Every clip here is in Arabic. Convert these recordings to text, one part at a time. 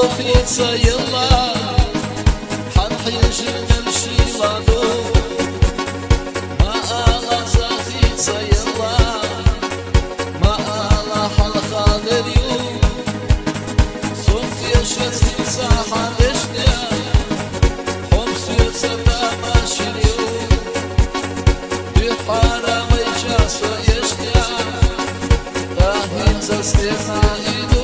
في سيلا حنحيش نمشي لادو ما أغزى في سيلا ما أغلح الخالريو صوت يشت في ساحة بشتيا حمس يسبع ماشيو بحارة ويجاس ويشتيا راهين زستينا إيدو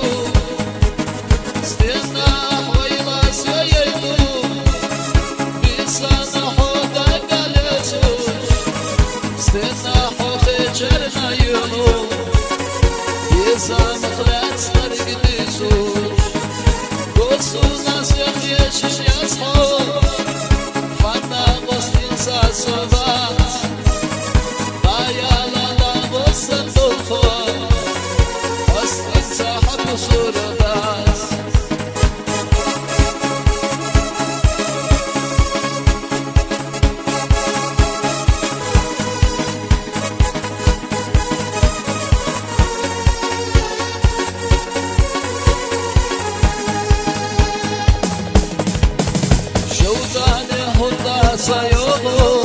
Sayolo,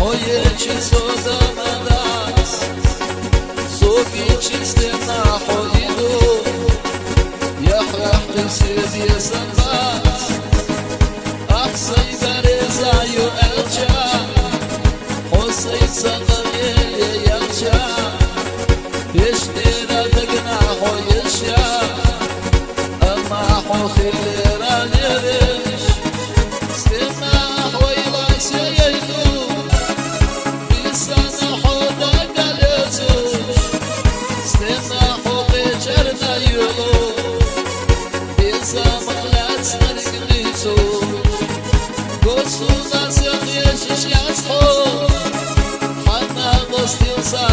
hoje te sou damadas, sou que te estena roído, e a frente se desambas, a saída e o elcha, você sabe ele elcha, esteira de gna roísha, ama rohilera neres, estena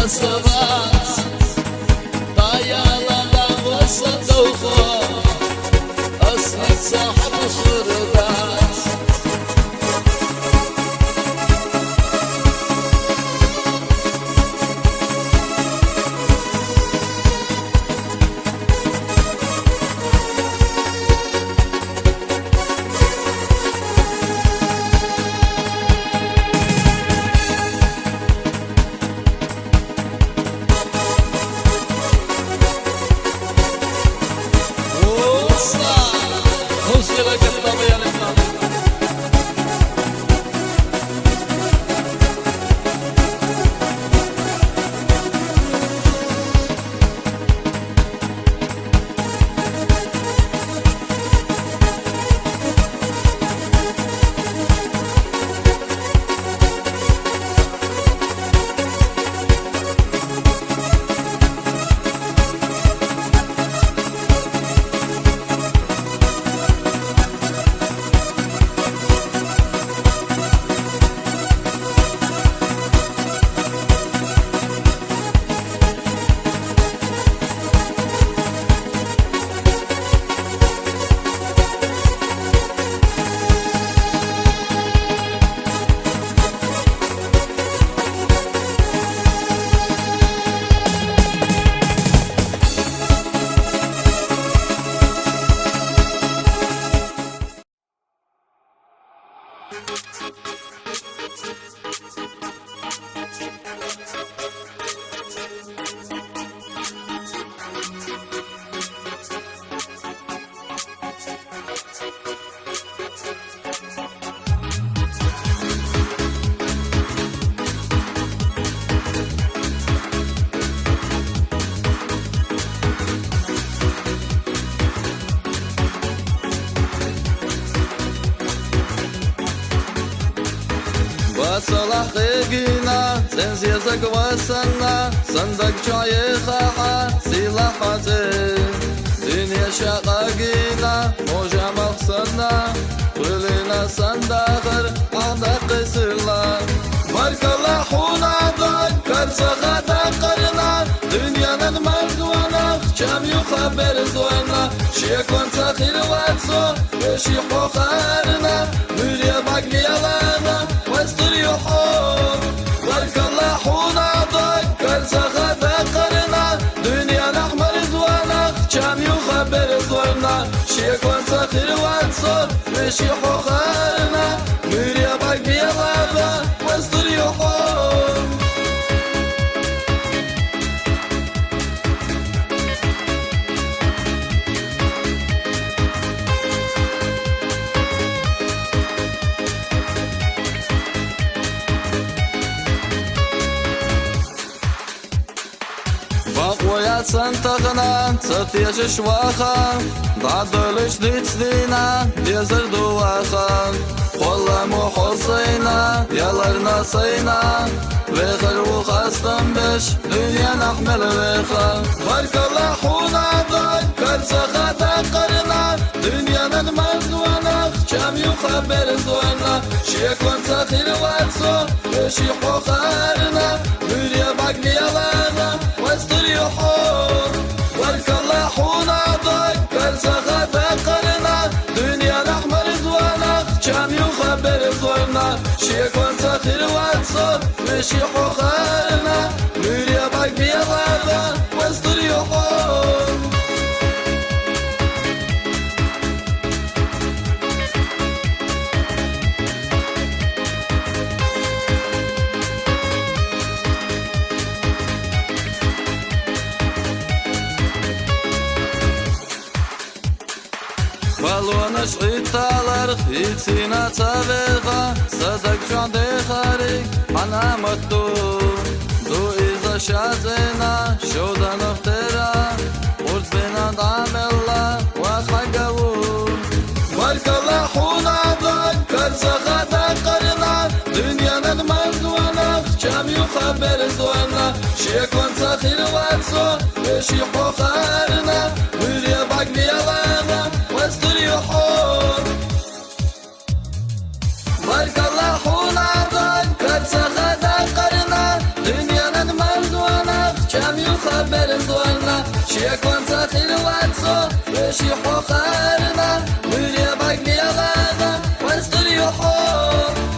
Sabas, dayala da você doutor, assim sabe surdas. صلاح غينا زنزيزك وسنا صندق جاي خاحة سلاحاتي دنيا شقاقينا موجة مخصنا ولينا صنداغر عندك سلا بارك الله حونا ذكر سخاتا قرنا دنيا نمرزوانا كم يخبر زوانا شيكون تخير واتسو وشي حوخارنا مليا باقلي لنا واستر يحور بارك الله حونا ذكر سخاتا قرنا دنيا نحمر زوانا كم يخبر زوانا شيكون ماشي حخرنا مريا باقي غابة واصدر يحوم ويا سنتغنا ستيش شواخا ضعدلش دي تسدينا ديزر دواخا والله مو حصينا يلا نصينا بخر وخاصتم بش دنيا نحمل بخا بارك الله حونا ضاي كرسخة قرنا دنيا نمز ونخ كم يخبر زونا شيكون تخير واتسو بشي حخرنا مريا باقي يلانا واستر يحور بارك الله حونا ضاي كرسخة قرنا دنيا نحمر زونا كم يخبر زونا شيكون تخير واتسو بشي حخرنا مريا باقي يلانا واستر يحور بالونش إيطالر خيتينا تابغا صدق جاندي خارج أنا مدو دو إذا شازنا شودا نخترا ورد بنا دعملا وخلقو بارك الله حونا ضاي كرسخة قرنا دنيا نمز ونخ كم يخبر زونا شيكون تخير واتسو بشي حخرنا مريا باقي يلانا واستر يحور بارك الله حونا ضاي كرسخة قرنا دنيا نمز ونخ كم يخبر زونا شيكون تخير واتسو بشي حخرنا مريا باقي يلانا واستر يحور